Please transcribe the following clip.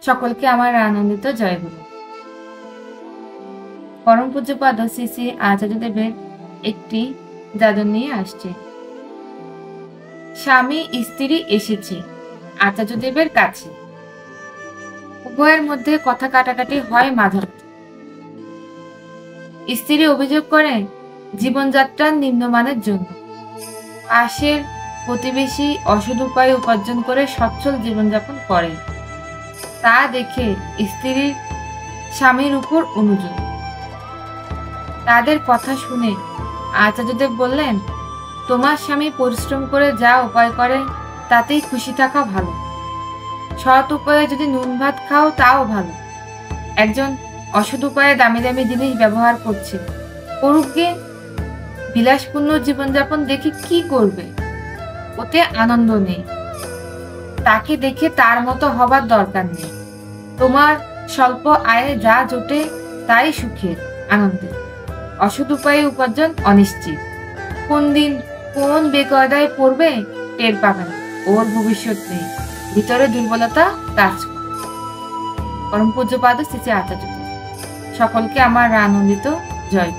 সকলকে আমার আনন্দিত জয়গুরু। পরম পূজ্যপাদ শ্রী শ্রী আচার্যদেবের একটি দাদন নিয়ে আসছে। স্বামী স্ত্রী এসেছে আচার্যদেবের কাছে। উভয়ের মধ্যে কথা কাটাকাটি হয় মাঝামাঝি। স্ত্রী অভিযোগ করে জীবনযাত্রার নিম্নমানের জন্য। পাশের প্রতিবেশী অসৎ উপায়ে উপার্জন করে সচ্ছল জীবনযাপন করে, তা দেখে স্ত্রীর স্বামীর উপর অনুযোগ। তাদের কথা শুনে আচার্যদেব বললেন, তোমার স্বামী পরিশ্রম করে যা উপায় করে তাতেই খুশি থাকা ভালো। সৎ উপায়ে যদি নুন ভাত খাও তাও ভালো। একজন অসৎ উপায়ে দামি দামি জিনিস ব্যবহার করছে, করুকে, বিলাসপূর্ণ জীবনযাপন দেখে কি করবে? ওতে আনন্দ নেই। তাকে দেখে তার মতো হবার দরকার নেই। তোমার স্বল্প আয়ে যা জোটে তাই সুখের, আনন্দের। অসৎ উপায়ে উপার্জন অনিশ্চিত। কোন দিন কোন বেকায়দায় পড়বে টের পাবে না। ওর ভবিষ্যৎ নেই। ভিতরে দুর্বলতা কাজ করে। পরম পূজ্যপাদ শ্রী শ্রী আচার্য। সকলকে আমার আনন্দিত জয়।